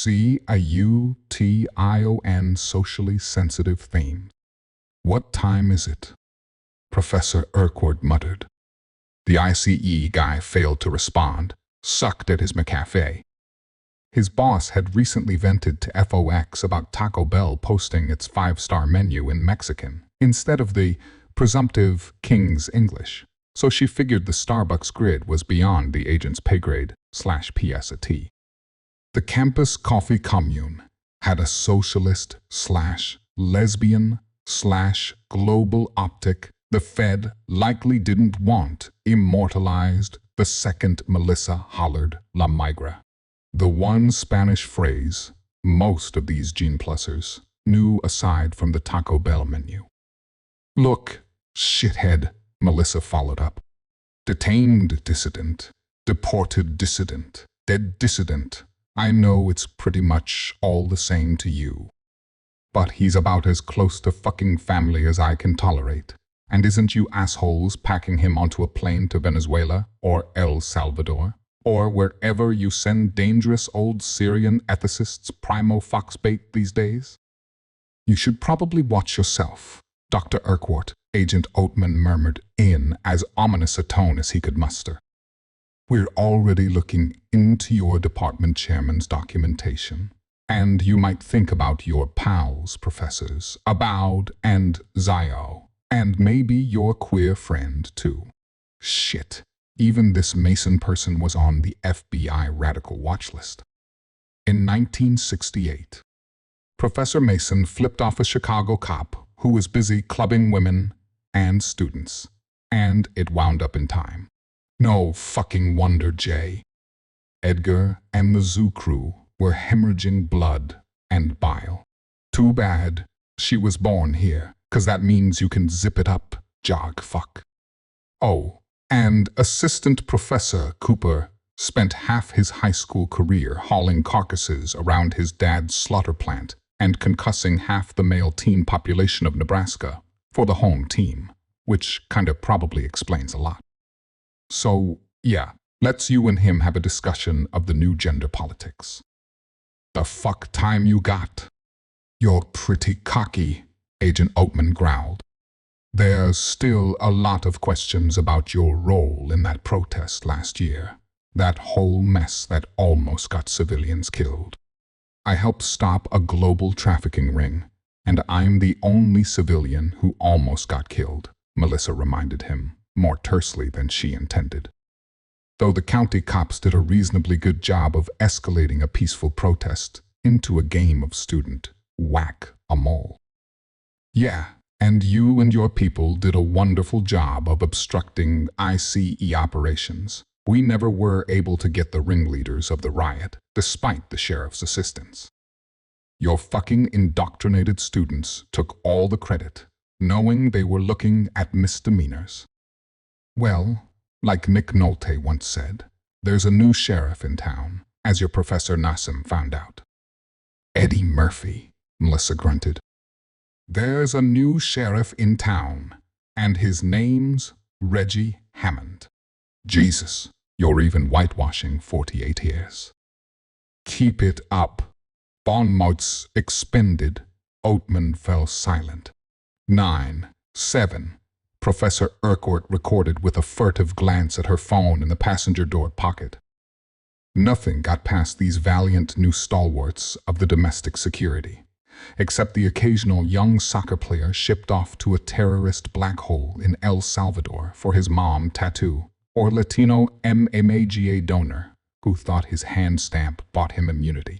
See a UTION socially sensitive theme. What time is it? Professor Urquhart muttered. The ICE guy failed to respond, sucked at his McCafe. His boss had recently vented to FOX about Taco Bell posting its 5-star menu in Mexican instead of the presumptive King's English, so she figured the Starbucks grid was beyond the agent's pay grade /PSAT. The campus coffee commune had a socialist/lesbian/global optic the Fed likely didn't want immortalized. The second Melissa hollered La Migra. The one Spanish phrase most of these Gene Plussers knew aside from the Taco Bell menu. Look, shithead, Melissa followed up. Detained dissident, deported dissident, dead dissident. I know it's pretty much all the same to you. But he's about as close to fucking family as I can tolerate. And isn't you assholes packing him onto a plane to Venezuela or El Salvador? Or wherever you send dangerous old Syrian ethicists primo foxbait these days? You should probably watch yourself, Dr. Urquhart, Agent Oatman murmured in as ominous a tone as he could muster. We're already looking into your department chairman's documentation. And you might think about your pals, professors, Aboud and Zio, and maybe your queer friend, too. Shit. Even this Mason person was on the FBI radical watch list. In 1968, Professor Mason flipped off a Chicago cop who was busy clubbing women and students, and it wound up in time. No fucking wonder, Jay. Edgar and the zoo crew were hemorrhaging blood and bile. Too bad she was born here, 'cause that means you can zip it up, jog fuck. Oh, and Assistant Professor Cooper spent half his high school career hauling carcasses around his dad's slaughter plant and concussing half the male teen population of Nebraska for the home team, which kinda probably explains a lot. So, yeah, let's you and him have a discussion of the new gender politics. The fuck time you got? You're pretty cocky, Agent Oatman growled. There's still a lot of questions about your role in that protest last year. That whole mess that almost got civilians killed. I helped stop a global trafficking ring, and I'm the only civilian who almost got killed, Melissa reminded him, more tersely than she intended. Though the county cops did a reasonably good job of escalating a peaceful protest into a game of student whack-a-mole. Yeah, and you and your people did a wonderful job of obstructing ICE operations. We never were able to get the ringleaders of the riot, despite the sheriff's assistance. Your fucking indoctrinated students took all the credit, knowing they were looking at misdemeanors. Well, like Nick Nolte once said, there's a new sheriff in town, as your Professor Nassim found out. Eddie Murphy, Melissa grunted. There's a new sheriff in town, and his name's Reggie Hammond. Jesus, you're even whitewashing 48 years. Keep it up. Bon mots expended. Oatman fell silent. 9-7. Professor Urquhart recorded with a furtive glance at her phone in the passenger door pocket. Nothing got past these valiant new stalwarts of the domestic security, except the occasional young soccer player shipped off to a terrorist black hole in El Salvador for his mom tattoo, or Latino MMAGA donor who thought his hand stamp bought him immunity.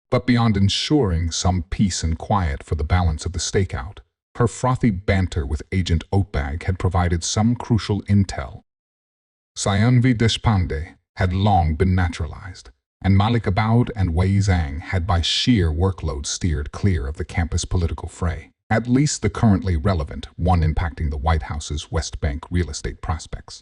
But beyond ensuring some peace and quiet for the balance of the stakeout, her frothy banter with Agent Oatbag had provided some crucial intel. Sayanvi Deshpande had long been naturalized, and Malik Aboud and Wei Zhang had by sheer workload steered clear of the campus political fray, at least the currently relevant one impacting the White House's West Bank real estate prospects.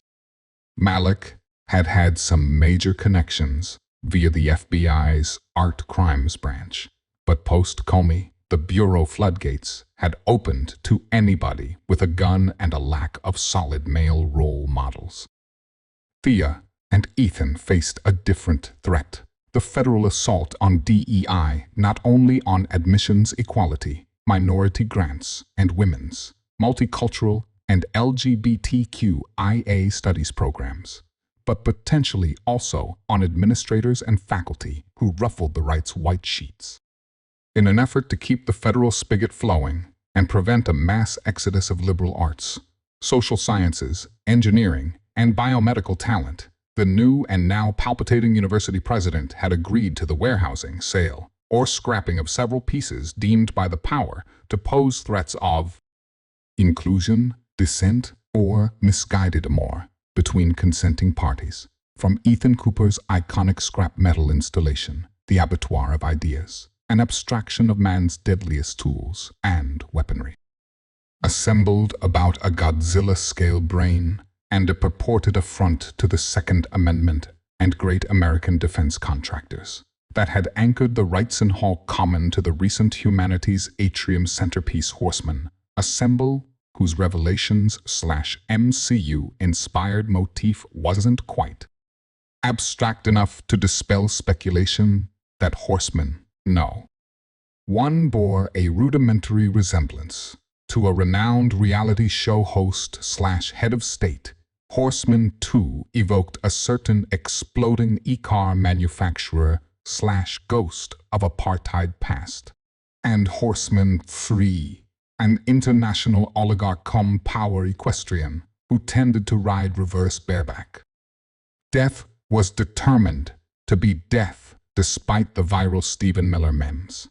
Malik had had some major connections via the FBI's Art Crimes branch, but post-Comey, the Bureau floodgates had opened to anybody with a gun and a lack of solid male role models. Thea and Ethan faced a different threat, the federal assault on DEI not only on admissions equality, minority grants, and women's, multicultural, and LGBTQIA studies programs, but potentially also on administrators and faculty who ruffled the right's white sheets. In an effort to keep the federal spigot flowing and prevent a mass exodus of liberal arts, social sciences, engineering, and biomedical talent, the new and now palpitating university president had agreed to the warehousing, sale, or scrapping of several pieces deemed by the power to pose threats of inclusion, dissent, or misguided amour between consenting parties, from Ethan Cooper's iconic scrap metal installation, The Abattoir of Ideas, an abstraction of man's deadliest tools and weaponry. Assembled about a Godzilla-scale brain and a purported affront to the Second Amendment and great American defense contractors that had anchored the rights in hall common to the recent humanities atrium centerpiece horsemen, a symbol whose Revelations/MCU-inspired motif wasn't quite abstract enough to dispel speculation that horsemen, no. One bore a rudimentary resemblance to a renowned reality show host/head of state. Horseman 2 evoked a certain exploding e-car manufacturer/ghost of apartheid past. And Horseman 3, an international oligarch cum power equestrian who tended to ride reverse bareback. Death was determined to be death despite the viral Stephen Miller memes.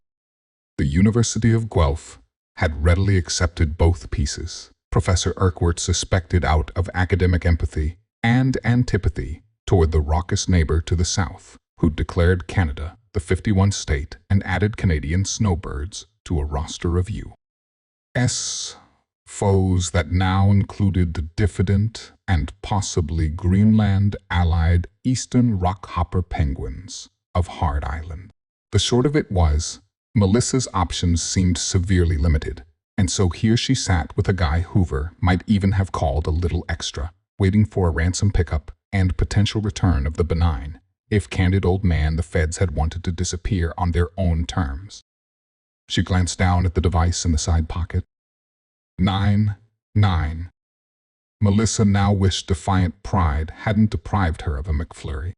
The University of Guelph had readily accepted both pieces. Professor Urquardt suspected out of academic empathy and antipathy toward the raucous neighbor to the south, who'd declared Canada the 51st state and added Canadian snowbirds to a roster of U.S. foes that now included the diffident and possibly Greenland-allied eastern rockhopper penguins of Hard Island. The short of it was, Melissa's options seemed severely limited. And so here she sat with a guy Hoover might even have called a little extra, waiting for a ransom pickup and potential return of the benign, if candid old man the feds had wanted to disappear on their own terms. She glanced down at the device in the side pocket. 9-9. Melissa now wished defiant pride hadn't deprived her of a McFlurry.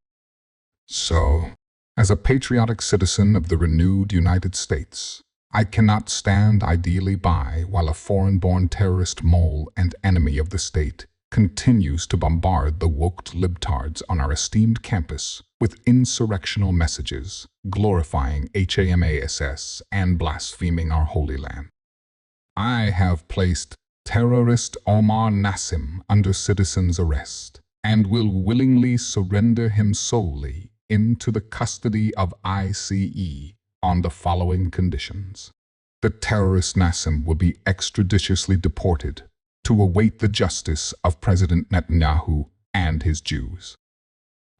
So, as a patriotic citizen of the renewed United States, I cannot stand ideally by while a foreign-born terrorist mole and enemy of the state continues to bombard the woked libtards on our esteemed campus with insurrectional messages, glorifying HAMASS and blaspheming our Holy Land. I have placed terrorist Omar Nassim under citizen's arrest and will willingly surrender him solely into the custody of ICE on the following conditions. The terrorist Nassim will be extrajudiciously deported to await the justice of President Netanyahu and his Jews.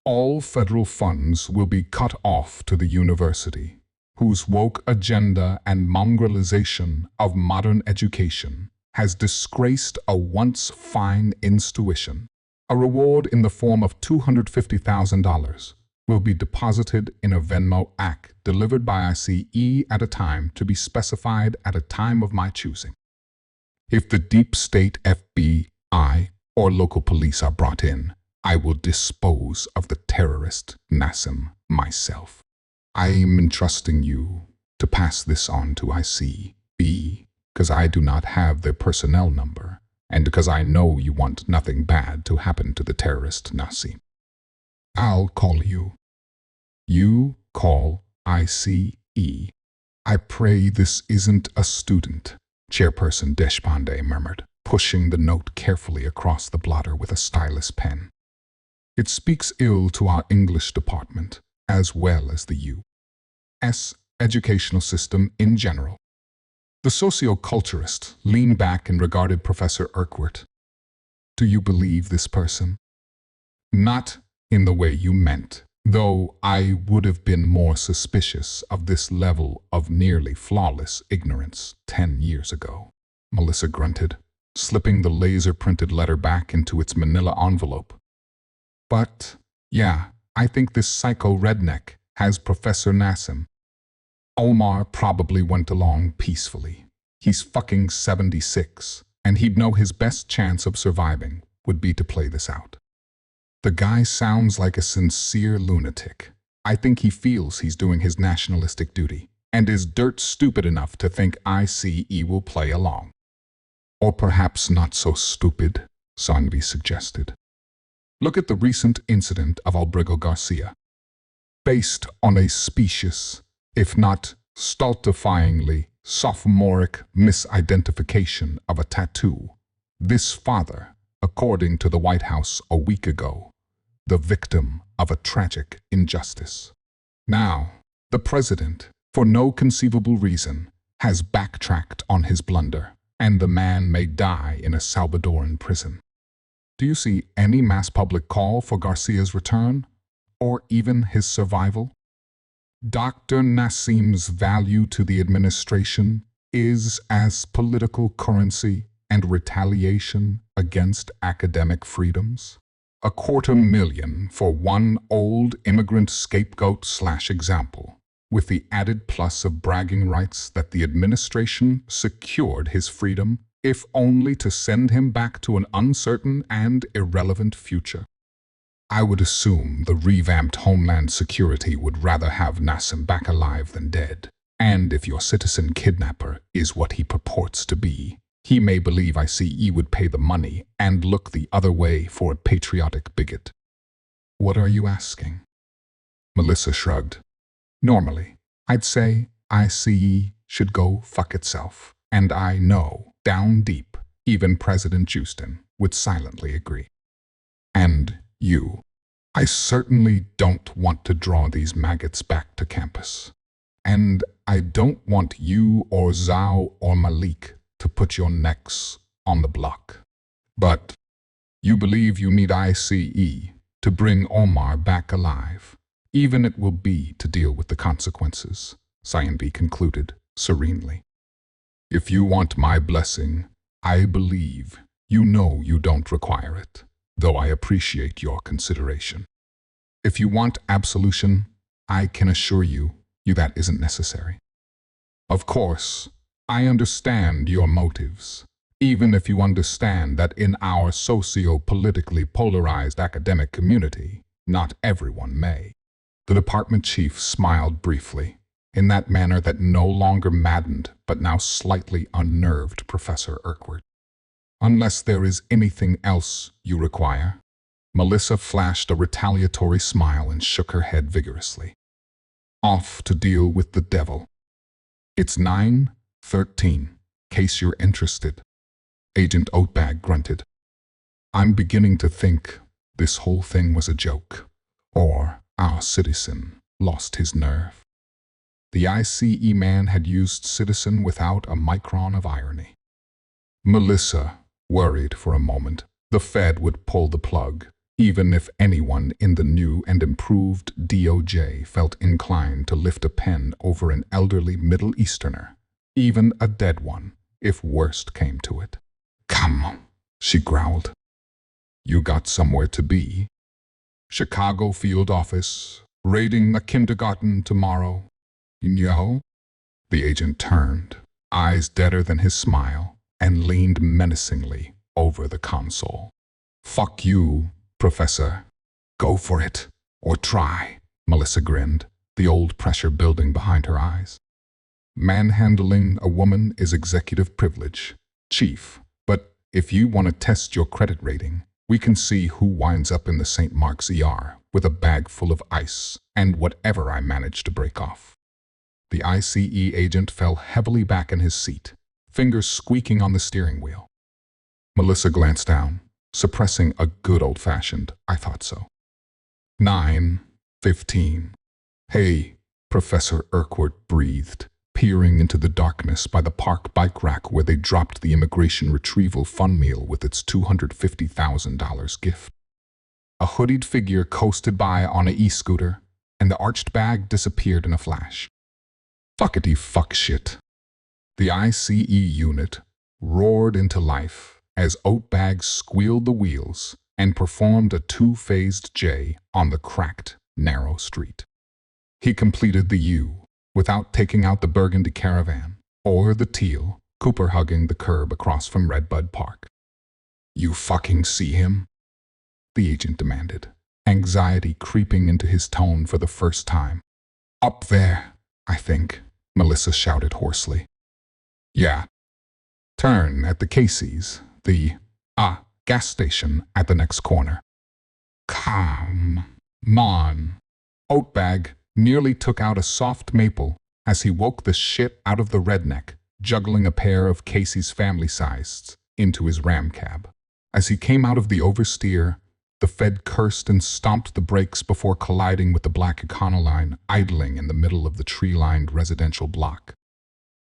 All federal funds will be cut off to the university, whose woke agenda and mongrelization of modern education has disgraced a once fine institution. A reward in the form of $250,000 will be deposited in a Venmo act delivered by ICE at a time to be specified at a time of my choosing. If the deep state FBI or local police are brought in, I will dispose of the terrorist Nassim myself. I am entrusting you to pass this on to ICE because I do not have their personnel number and because I know you want nothing bad to happen to the terrorist Nassim. I'll call you. You call ICE. I pray this isn't a student, Chairperson Deshpande murmured, pushing the note carefully across the blotter with a stylus pen. It speaks ill to our English department, as well as the U.S. educational system in general. The socioculturist leaned back and regarded Professor Urquhart. Do you believe this person? Not in the way you meant, though I would have been more suspicious of this level of nearly flawless ignorance 10 years ago. Melissa grunted, slipping the laser-printed letter back into its manila envelope. But, yeah, I think this psycho redneck has Professor Nassim. Omar probably went along peacefully. He's fucking 76, and he'd know his best chance of surviving would be to play this out. The guy sounds like a sincere lunatic. I think he feels he's doing his nationalistic duty, and is dirt stupid enough to think ICE will play along. Or perhaps not so stupid, Sanvi suggested. Look at the recent incident of Albrigo Garcia. Based on a specious, if not stultifyingly sophomoric misidentification of a tattoo, this father, according to the White House a week ago, the victim of a tragic injustice. Now, the president, for no conceivable reason, has backtracked on his blunder, and the man may die in a Salvadoran prison. Do you see any mass public call for Garcia's return, or even his survival? Dr. Nassim's value to the administration is as political currency and retaliation against academic freedoms. $250,000 for one old immigrant scapegoat/example, with the added plus of bragging rights that the administration secured his freedom, if only to send him back to an uncertain and irrelevant future. I would assume the revamped Homeland Security would rather have Nassim back alive than dead. And if your citizen kidnapper is what he purports to be, he may believe ICE would pay the money and look the other way for a patriotic bigot. What are you asking? Melissa shrugged. Normally, I'd say ICE should go fuck itself. And I know, down deep, even President Houston would silently agree. And you. I certainly don't want to draw these maggots back to campus. And I don't want you or Zhao or Malik to put your necks on the block. But you believe you need ICE to bring Omar back alive, even it will be to deal with the consequences, Sayanvi concluded serenely. If you want my blessing, I believe you know you don't require it, though I appreciate your consideration. If you want absolution, I can assure you that isn't necessary. Of course, I understand your motives, even if you understand that in our socio-politically polarized academic community, not everyone may. The department chief smiled briefly, in that manner that no longer maddened but now slightly unnerved Professor Urquhart. Unless there is anything else you require. Melissa flashed a retaliatory smile and shook her head vigorously. Off to deal with the devil. It's 9:13, case you're interested. Agent Oatbag grunted. I'm beginning to think this whole thing was a joke, or our citizen lost his nerve. The ICE man had used citizen without a micron of irony. Melissa worried for a moment the Fed would pull the plug, even if anyone in the new and improved DOJ felt inclined to lift a pen over an elderly Middle Easterner, even a dead one, if worst came to it. Come on, she growled. You got somewhere to be. Chicago field office, raiding a kindergarten tomorrow. No? The agent turned, eyes deader than his smile, and leaned menacingly over the console. Fuck you, Professor. Go for it. Or try. Melissa grinned, the old pressure building behind her eyes. Manhandling a woman is executive privilege, Chief, but if you want to test your credit rating, we can see who winds up in the St. Mark's ER with a bag full of ice and whatever I manage to break off. The ICE agent fell heavily back in his seat, fingers squeaking on the steering wheel. Melissa glanced down, suppressing a good old-fashioned, I thought so. 9:15. Hey, Professor Urquhart breathed, peering into the darkness by the park bike rack where they dropped the immigration retrieval fun meal with its $250,000 gift. A hoodied figure coasted by on an e-scooter, and the arched bag disappeared in a flash. Fuckity fuck shit. The ICE unit roared into life as Oatbag squealed the wheels and performed a two-phased J on the cracked, narrow street. He completed the U without taking out the burgundy caravan or the teal, Cooper hugging the curb across from Redbud Park. You fucking see him? The agent demanded, anxiety creeping into his tone for the first time. Up there, I think, Melissa shouted hoarsely. Yeah. Turn at the Casey's, the, gas station at the next corner. Come on. Oatbag nearly took out a soft maple as he woke the shit out of the redneck, juggling a pair of Casey's family sizes into his ram cab. As he came out of the oversteer, the Fed cursed and stomped the brakes before colliding with the black Econoline idling in the middle of the tree-lined residential block.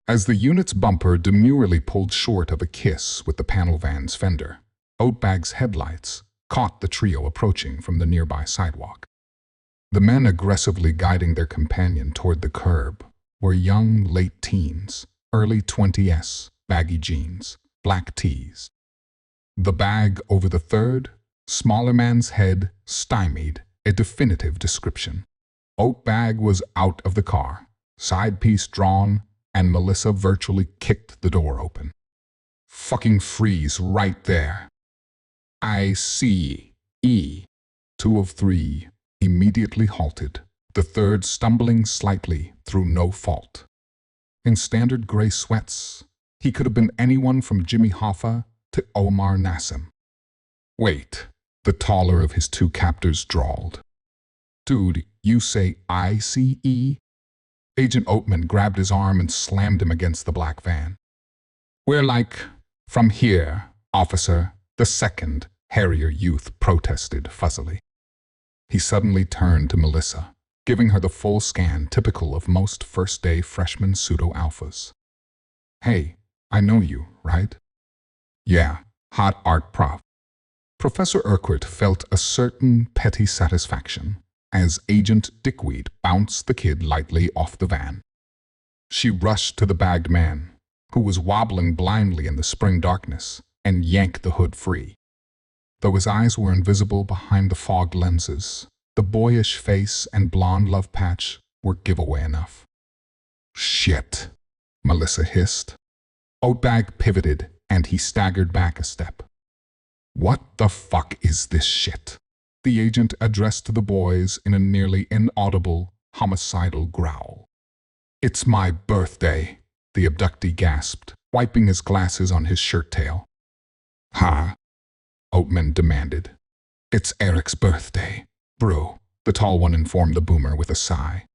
As the unit's bumper demurely pulled short of a kiss with the panel van's fender, Oatbag's headlights caught the trio approaching from the nearby sidewalk. The men aggressively guiding their companion toward the curb were young late teens, early 20s, baggy jeans, black tees. The bag over the third, smaller man's head stymied a definitive description. Oatbag was out of the car, side piece drawn, and Melissa virtually kicked the door open. Fucking freeze right there. I see. Two of three immediately halted, the third stumbling slightly through no fault. In standard gray sweats, he could have been anyone from Jimmy Hoffa to Omar Nassim. Wait, the taller of his two captors drawled. Dude, you say ICE? Agent Oatman grabbed his arm and slammed him against the black van. We're like, from here, officer, the second, hairier youth protested fuzzily. He suddenly turned to Melissa, giving her the full scan typical of most first-day freshman pseudo-alphas. Hey, I know you, right? Yeah, hot art prof. Professor Urquardt felt a certain petty satisfaction as Agent Dickweed bounced the kid lightly off the van. She rushed to the bagged man, who was wobbling blindly in the spring darkness, and yanked the hood free. Though his eyes were invisible behind the fogged lenses, the boyish face and blonde love patch were giveaway enough. Shit, Melissa hissed. Oatbag pivoted, and he staggered back a step. What the fuck is this shit? The agent addressed the boys in a nearly inaudible, homicidal growl. It's my birthday, the abductee gasped, wiping his glasses on his shirt tail. Huh? Oatman demanded. It's Eric's birthday, bro, the tall one informed the boomer with a sigh.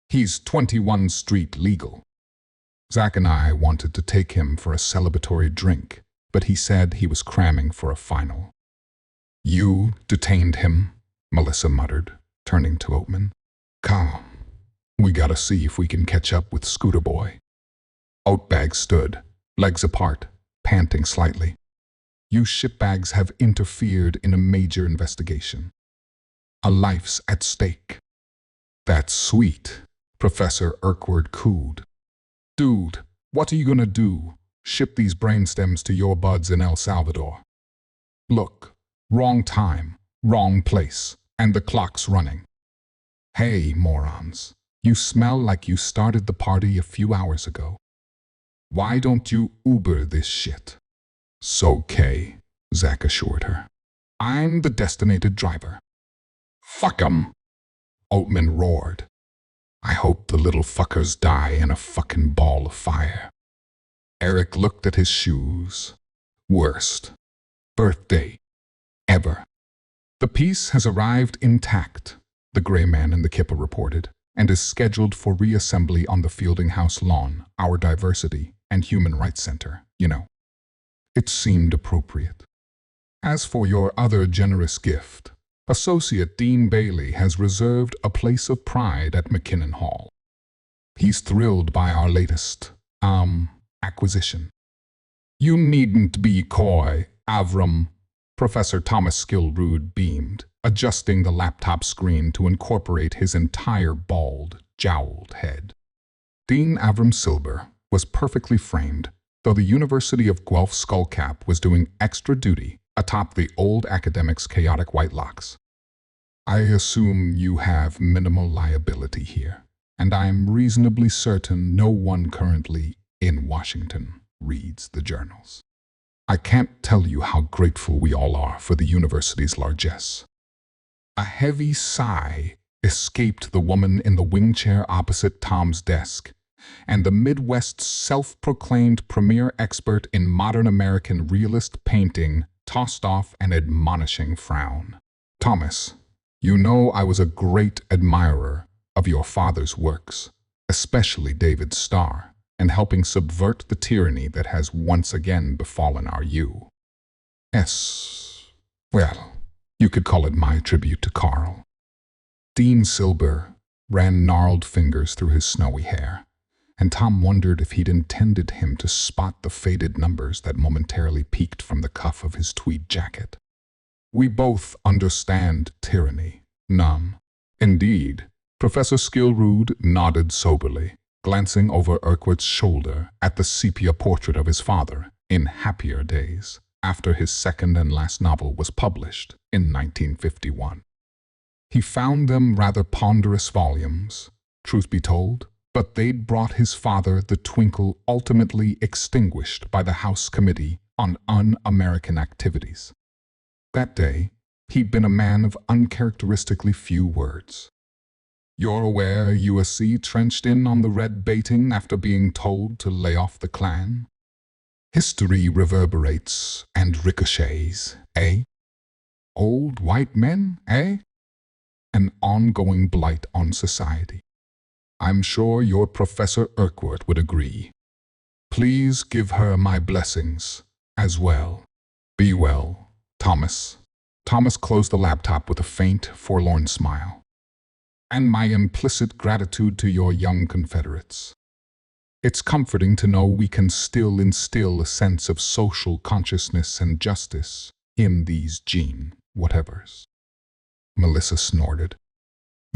He's 21 street legal. Zach and I wanted to take him for a celebratory drink, but he said he was cramming for a final. You detained him, Melissa muttered, turning to Oatman. Come, we gotta see if we can catch up with Scooter Boy. Oatbag stood, legs apart, panting slightly. You shitbags have interfered in a major investigation. A life's at stake. That's sweet, Professor Urquhart cooed. Dude, what are you gonna do? Ship these brainstems to your buds in El Salvador? Look, wrong time, wrong place, and the clock's running. Hey, morons, you smell like you started the party a few hours ago. Why don't you Uber this shit? "So'kay," Zach assured her. "I'm the designated driver." "Fuck 'em," Oatman roared. "I hope the little fuckers die in a fucking ball of fire." Eric looked at his shoes. Worst birthday ever. "The piece has arrived intact," the gray man in the kippa reported, "and is scheduled for reassembly on the Fielding House lawn, our diversity and human rights center, you know." It seemed appropriate. "As for your other generous gift, Associate Dean Bailey has reserved a place of pride at McKinnon Hall. He's thrilled by our latest, acquisition." "You needn't be coy, Avram," Professor Thomas Skillrood beamed, adjusting the laptop screen to incorporate his entire bald, jowled head. Dean Avram Silber was perfectly framed, though the University of Guelph skullcap was doing extra duty atop the old academic's chaotic white locks. I assume you have minimal liability here, and I'm reasonably certain no one currently in Washington reads the journals. I can't tell you how grateful we all are for the university's largesse. A heavy sigh escaped the woman in the wing chair opposite Tom's desk, and the Midwest's self-proclaimed premier expert in modern American realist painting tossed off an admonishing frown. Thomas, you know I was a great admirer of your father's works, especially David's Star, and helping subvert the tyranny that has once again befallen our U.S. Well, you could call it my tribute to Carl. Dean Silber ran gnarled fingers through his snowy hair, and Tom wondered if he'd intended him to spot the faded numbers that momentarily peeked from the cuff of his tweed jacket. We both understand tyranny, Num. Indeed, Professor Skillroot nodded soberly, glancing over Urquart's shoulder at the sepia portrait of his father in happier days, after his second and last novel was published in 1951. He found them rather ponderous volumes, truth be told, but they'd brought his father the twinkle ultimately extinguished by the House Committee on Un-American Activities. That day, he'd been a man of uncharacteristically few words. You're aware USC trenched in on the red baiting after being told to lay off the Klan? History reverberates and ricochets, eh? Old white men, eh? An ongoing blight on society. I'm sure your Professor Urquhart would agree. Please give her my blessings as well. Be well, Thomas. Thomas closed the laptop with a faint, forlorn smile. And my implicit gratitude to your young Confederates. It's comforting to know we can still instill a sense of social consciousness and justice in these gene whatevers. Melissa snorted.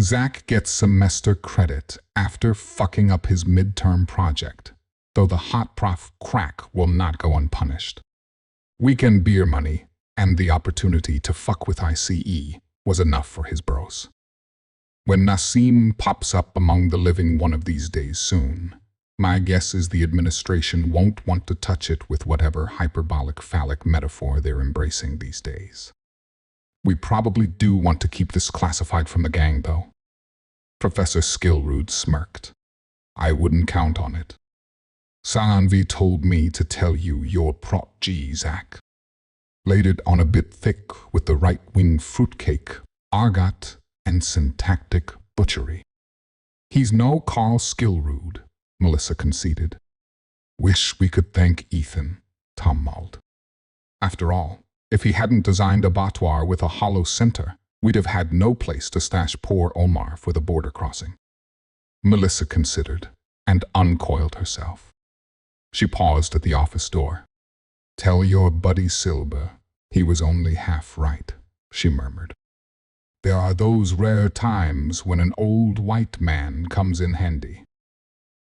Zach gets semester credit after fucking up his midterm project, though the hot prof crack will not go unpunished. Weekend beer money and the opportunity to fuck with ICE was enough for his bros. When Nassim pops up among the living one of these days soon, my guess is the administration won't want to touch it with whatever hyperbolic phallic metaphor they're embracing these days. We probably do want to keep this classified from the gang, though. Professor Skillroot smirked. I wouldn't count on it. Sanvi told me to tell you your prot-G, Zach. Laid it on a bit thick with the right-wing fruitcake, argot, and syntactic butchery. He's no Carl Skillroot, Melissa conceded. Wish we could thank Ethan, Tom mulled. After all, if he hadn't designed a boudoir with a hollow center, we'd have had no place to stash poor Omar for the border crossing. Melissa considered and uncoiled herself. She paused at the office door. Tell your buddy Silber he was only half right, she murmured. There are those rare times when an old white man comes in handy.